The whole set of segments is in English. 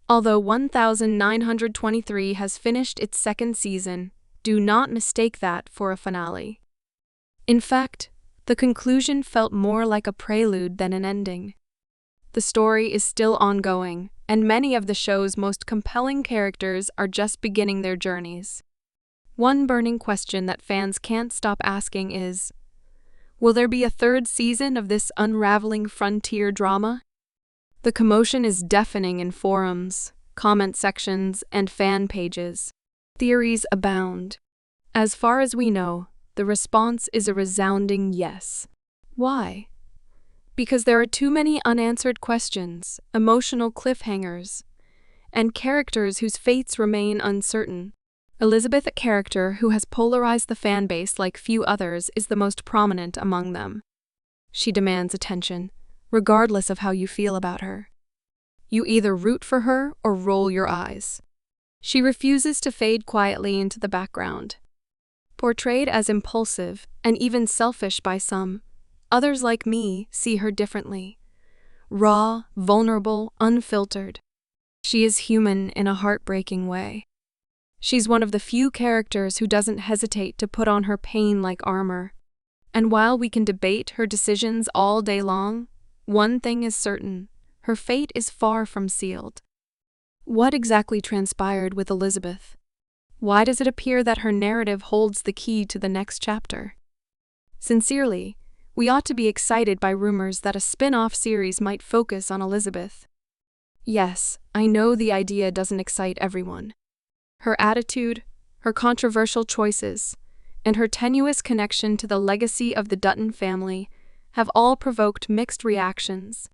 Although 1923 has finished its second season, do not mistake that for a finale. In fact, the conclusion felt more like a prelude than an ending. The story is still ongoing, and many of the show's most compelling characters are just beginning their journeys. One burning question that fans can't stop asking is, will there be a third season of this unraveling frontier drama? The commotion is deafening in forums, comment sections, and fan pages. Theories abound. As far as we know, the response is a resounding yes. Why? Because there are too many unanswered questions, emotional cliffhangers, and characters whose fates remain uncertain. Elizabeth, a character who has polarized the fan base like few others, is the most prominent among them. She demands attention, regardless of how you feel about her. You either root for her or roll your eyes. She refuses to fade quietly into the background. Portrayed as impulsive and even selfish by some, others like me see her differently. Raw, vulnerable, unfiltered. She is human in a heartbreaking way. She's one of the few characters who doesn't hesitate to put on her pain like armor. And while we can debate her decisions all day long, one thing is certain: her fate is far from sealed. What exactly transpired with Elizabeth? Why does it appear that her narrative holds the key to the next chapter? Sincerely, we ought to be excited by rumors that a spin-off series might focus on Elizabeth. Yes, I know the idea doesn't excite everyone. Her attitude, her controversial choices, and her tenuous connection to the legacy of the Dutton family have all provoked mixed reactions.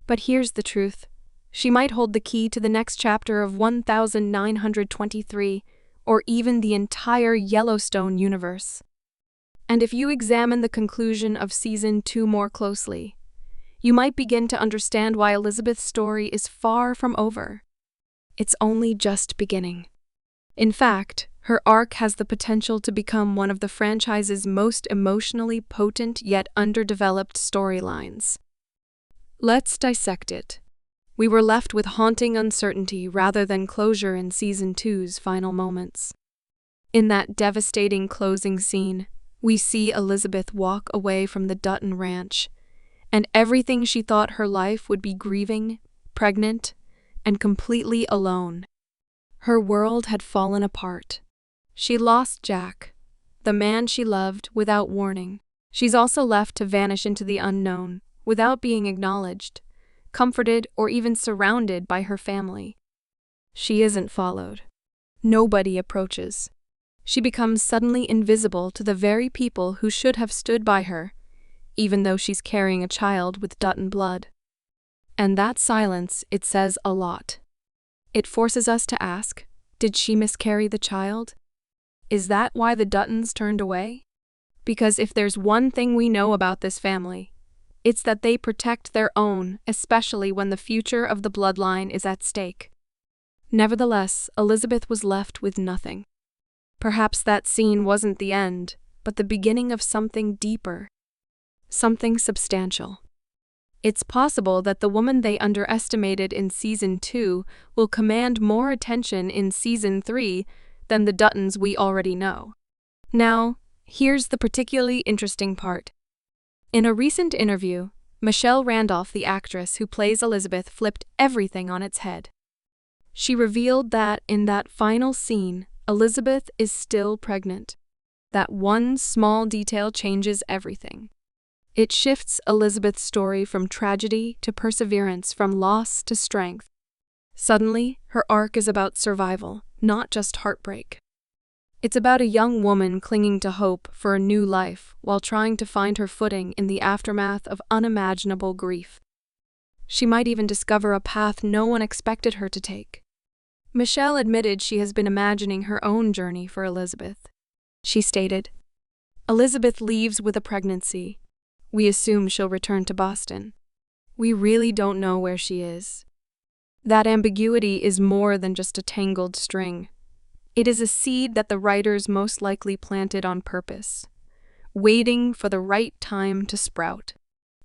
But here's the truth: she might hold the key to the next chapter of 1923, or even the entire Yellowstone universe. And if you examine the conclusion of Season 2 more closely, you might begin to understand why Elizabeth's story is far from over. It's only just beginning. In fact, her arc has the potential to become one of the franchise's most emotionally potent yet underdeveloped storylines. Let's dissect it. We were left with haunting uncertainty rather than closure in Season 2's final moments. In that devastating closing scene, we see Elizabeth walk away from the Dutton ranch, and everything she thought her life would be: grieving, pregnant, and completely alone. Her world had fallen apart. She lost Jack, the man she loved, without warning. She's also left to vanish into the unknown, without being acknowledged, comforted, or even surrounded by her family. She isn't followed. Nobody approaches. She becomes suddenly invisible to the very people who should have stood by her, even though she's carrying a child with Dutton blood. And that silence, it says a lot. It forces us to ask, did she miscarry the child? Is that why the Duttons turned away? Because if there's one thing we know about this family, it's that they protect their own, especially when the future of the bloodline is at stake. Nevertheless, Elizabeth was left with nothing. Perhaps that scene wasn't the end, but the beginning of something deeper, something substantial. It's possible that the woman they underestimated in Season 2 will command more attention in Season 3 than the Duttons we already know. Now, here's the particularly interesting part. In a recent interview, Michelle Randolph, the actress who plays Elizabeth, flipped everything on its head. She revealed that in that final scene, Elizabeth is still pregnant. That one small detail changes everything. It shifts Elizabeth's story from tragedy to perseverance, from loss to strength. Suddenly, her arc is about survival, not just heartbreak. It's about a young woman clinging to hope for a new life while trying to find her footing in the aftermath of unimaginable grief. She might even discover a path no one expected her to take. Michelle admitted she has been imagining her own journey for Elizabeth. She stated, "Elizabeth leaves with a pregnancy. We assume she'll return to Boston. We really don't know where she is." That ambiguity is more than just a tangled string. It is a seed that the writers most likely planted on purpose, waiting for the right time to sprout.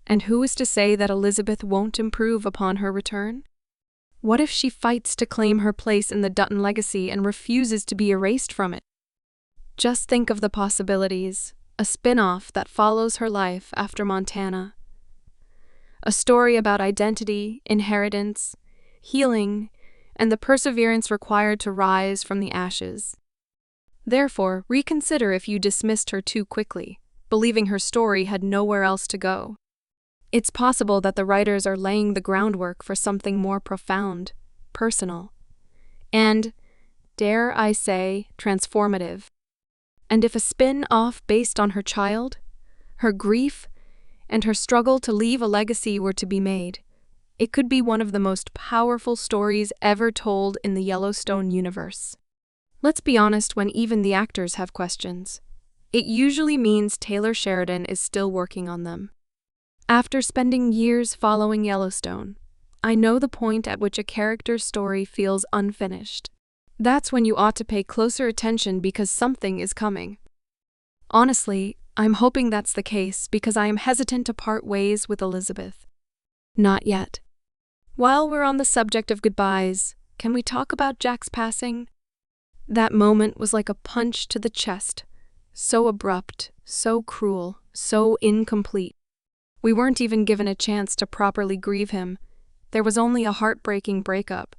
And who is to say that Elizabeth won't improve upon her return? What if she fights to claim her place in the Dutton legacy and refuses to be erased from it? Just think of the possibilities. A spin-off that follows her life after Montana. A story about identity, inheritance, healing, and the perseverance required to rise from the ashes. Therefore, reconsider if you dismissed her too quickly, believing her story had nowhere else to go. It's possible that the writers are laying the groundwork for something more profound, personal, and, dare I say, transformative. And if a spin-off based on her child, her grief, and her struggle to leave a legacy were to be made, it could be one of the most powerful stories ever told in the Yellowstone universe. Let's be honest, when even the actors have questions, it usually means Taylor Sheridan is still working on them. After spending years following Yellowstone, I know the point at which a character's story feels unfinished. That's when you ought to pay closer attention because something is coming. Honestly, I'm hoping that's the case because I am hesitant to part ways with Elizabeth. Not yet. While we're on the subject of goodbyes, can we talk about Jack's passing? That moment was like a punch to the chest. So abrupt, so cruel, so incomplete. We weren't even given a chance to properly grieve him. There was only a heartbreaking breakup,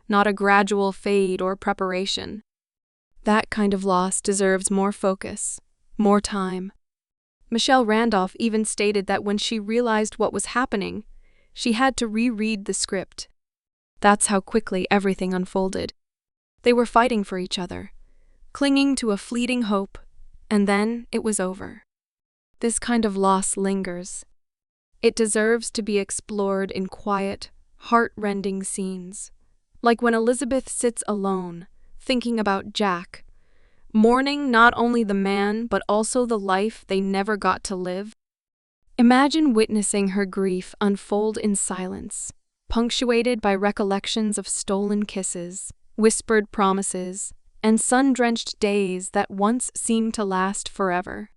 not a gradual fade or preparation. That kind of loss deserves more focus, more time. Michelle Randolph even stated that when she realized what was happening, she had to reread the script. That's how quickly everything unfolded. They were fighting for each other, clinging to a fleeting hope, and then it was over. This kind of loss lingers. It deserves to be explored in quiet, heart-rending scenes, like when Elizabeth sits alone, thinking about Jack, mourning not only the man but also the life they never got to live. Imagine witnessing her grief unfold in silence, punctuated by recollections of stolen kisses, whispered promises, and sun-drenched days that once seemed to last forever.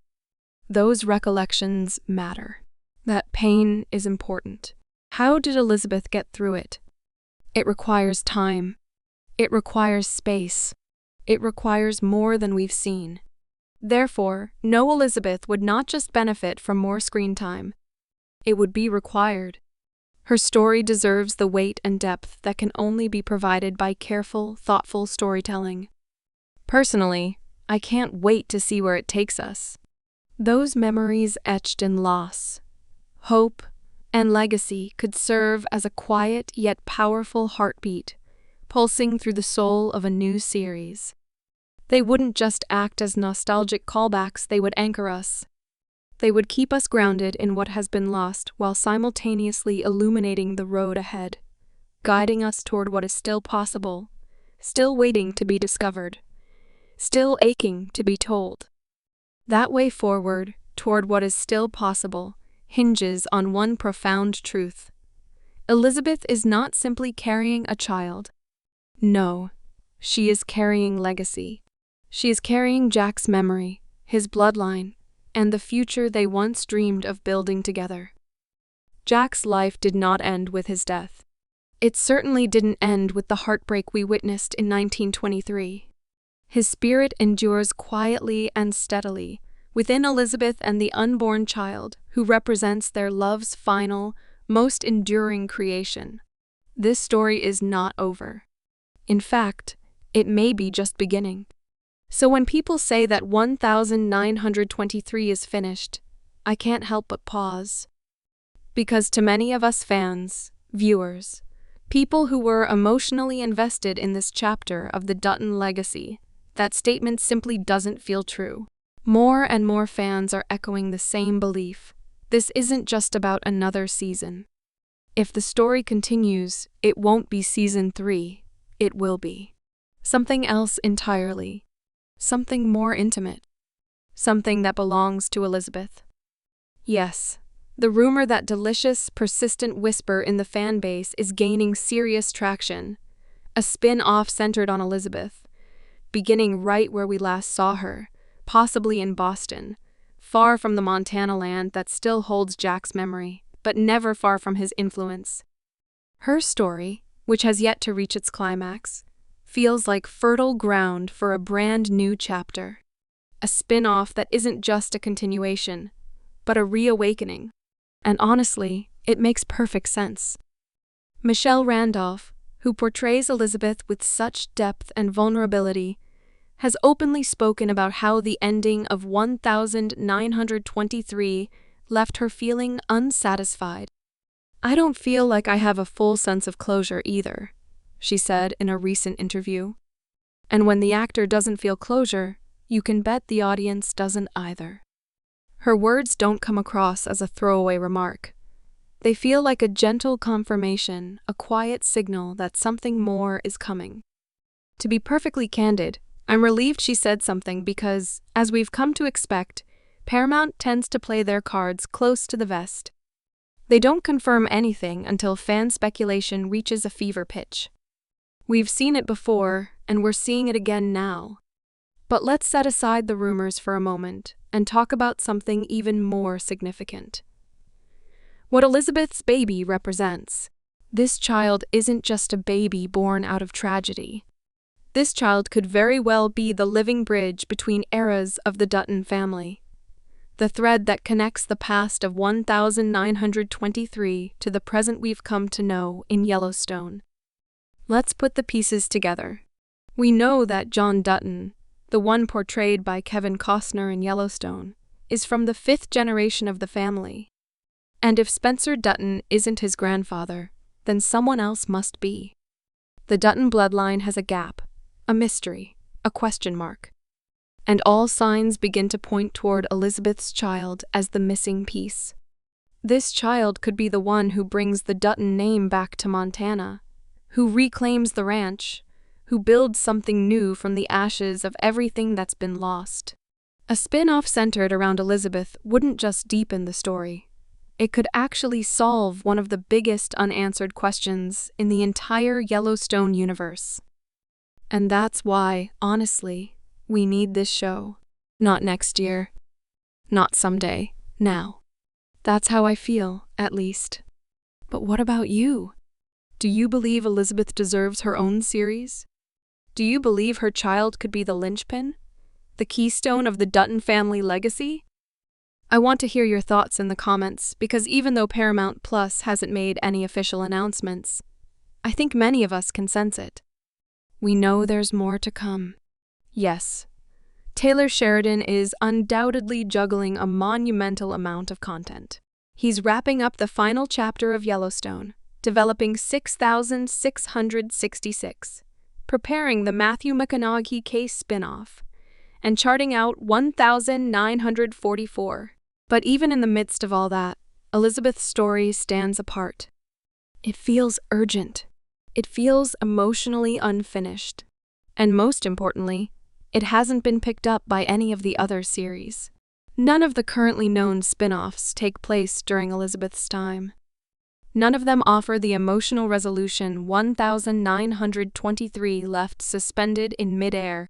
Those recollections matter. That pain is important. How did Elizabeth get through it? It requires time. It requires space. It requires more than we've seen. Therefore, no, Elizabeth would not just benefit from more screen time. It would be required. Her story deserves the weight and depth that can only be provided by careful, thoughtful storytelling. Personally, I can't wait to see where it takes us. Those memories etched in loss, hope, and legacy could serve as a quiet yet powerful heartbeat, pulsing through the soul of a new series. They wouldn't just act as nostalgic callbacks, they would anchor us. They would keep us grounded in what has been lost while simultaneously illuminating the road ahead, guiding us toward what is still possible, still waiting to be discovered, still aching to be told. That way forward, toward what is still possible, hinges on one profound truth. Elizabeth is not simply carrying a child. No, she is carrying legacy. She is carrying Jack's memory, his bloodline, and the future they once dreamed of building together. Jack's life did not end with his death. It certainly didn't end with the heartbreak we witnessed in 1923. His spirit endures quietly and steadily within Elizabeth and the unborn child who represents their love's final, most enduring creation. This story is not over. In fact, it may be just beginning. So when people say that 1923 is finished, I can't help but pause. Because to many of us fans, viewers, people who were emotionally invested in this chapter of the Dutton legacy, that statement simply doesn't feel true. More and more fans are echoing the same belief. This isn't just about another season. If the story continues, it won't be season 3, it will be something else entirely. Something more intimate. Something that belongs to Elizabeth. Yes, the rumor, that delicious, persistent whisper in the fan base, is gaining serious traction. A spin-off centered on Elizabeth, beginning right where we last saw her, possibly in Boston, far from the Montana land that still holds Jack's memory, but never far from his influence. Her story, which has yet to reach its climax, feels like fertile ground for a brand new chapter. A spin-off that isn't just a continuation, but a reawakening. And honestly, it makes perfect sense. Michelle Randolph, who portrays Elizabeth with such depth and vulnerability, has openly spoken about how the ending of 1923 left her feeling unsatisfied. "I don't feel like I have a full sense of closure either," she said in a recent interview. And when the actor doesn't feel closure, you can bet the audience doesn't either. Her words don't come across as a throwaway remark. They feel like a gentle confirmation, a quiet signal that something more is coming. To be perfectly candid, I'm relieved she said something because, as we've come to expect, Paramount tends to play their cards close to the vest. They don't confirm anything until fan speculation reaches a fever pitch. We've seen it before, and we're seeing it again now. But let's set aside the rumors for a moment and talk about something even more significant. What Elizabeth's baby represents. This child isn't just a baby born out of tragedy. This child could very well be the living bridge between eras of the Dutton family. The thread that connects the past of 1923 to the present we've come to know in Yellowstone. Let's put the pieces together. We know that John Dutton, the one portrayed by Kevin Costner in Yellowstone, is from the 5th generation of the family. And if Spencer Dutton isn't his grandfather, then someone else must be. The Dutton bloodline has a gap, a mystery, a question mark. And all signs begin to point toward Elizabeth's child as the missing piece. This child could be the one who brings the Dutton name back to Montana, who reclaims the ranch, who builds something new from the ashes of everything that's been lost. A spin-off centered around Elizabeth wouldn't just deepen the story. It could actually solve one of the biggest unanswered questions in the entire Yellowstone universe. And that's why, honestly, we need this show. Not next year. Not someday. Now. That's how I feel, at least. But what about you? Do you believe Elizabeth deserves her own series? Do you believe her child could be the linchpin? The keystone of the Dutton family legacy? I want to hear your thoughts in the comments because even though Paramount Plus hasn't made any official announcements, I think many of us can sense it. We know there's more to come. Yes, Taylor Sheridan is undoubtedly juggling a monumental amount of content. He's wrapping up the final chapter of Yellowstone, developing 6,666, preparing the Matthew McConaughey case spin-off, and charting out 1,944. But even in the midst of all that, Elizabeth's story stands apart. It feels urgent. It feels emotionally unfinished. And most importantly, it hasn't been picked up by any of the other series. None of the currently known spin-offs take place during Elizabeth's time. None of them offer the emotional resolution 1923 left suspended in midair.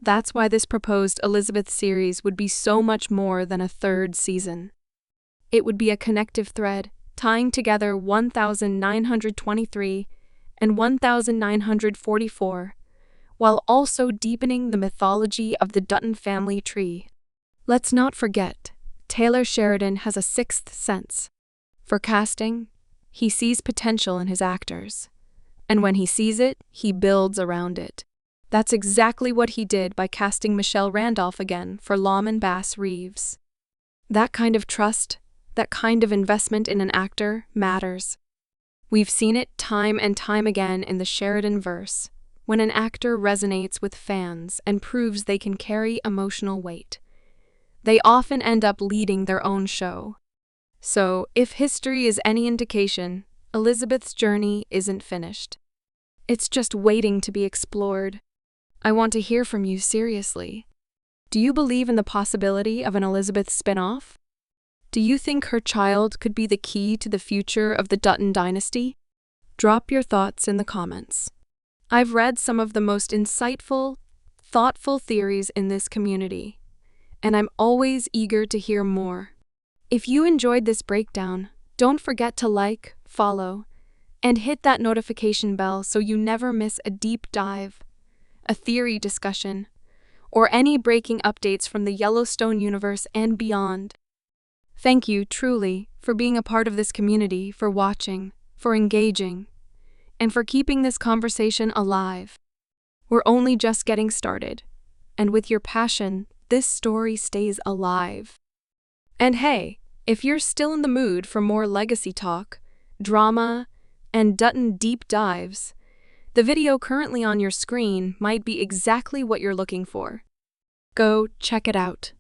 That's why this proposed Elizabeth series would be so much more than a third season. It would be a connective thread, tying together 1923 and 1944, while also deepening the mythology of the Dutton family tree. Let's not forget, Taylor Sheridan has a sixth sense. For casting, he sees potential in his actors. And when he sees it, he builds around it. That's exactly what he did by casting Michelle Randolph again for Lawman Bass Reeves. That kind of trust, that kind of investment in an actor, matters. We've seen it time and time again in the Sheridan-verse, when an actor resonates with fans and proves they can carry emotional weight. They often end up leading their own show. So, if history is any indication, Elizabeth's journey isn't finished. It's just waiting to be explored. I want to hear from you seriously. Do you believe in the possibility of an Elizabeth spin-off? Do you think her child could be the key to the future of the Dutton dynasty? Drop your thoughts in the comments. I've read some of the most insightful, thoughtful theories in this community, and I'm always eager to hear more. If you enjoyed this breakdown, don't forget to like, follow, And hit that notification bell so you never miss a deep dive, a theory discussion, or any breaking updates from the Yellowstone universe and beyond. Thank you, truly, for being a part of this community, for watching, for engaging, and for keeping this conversation alive. We're only just getting started, and with your passion, this story stays alive. And hey, if you're still in the mood for more legacy talk, drama, and Dutton deep dives, the video currently on your screen might be exactly what you're looking for. Go check it out.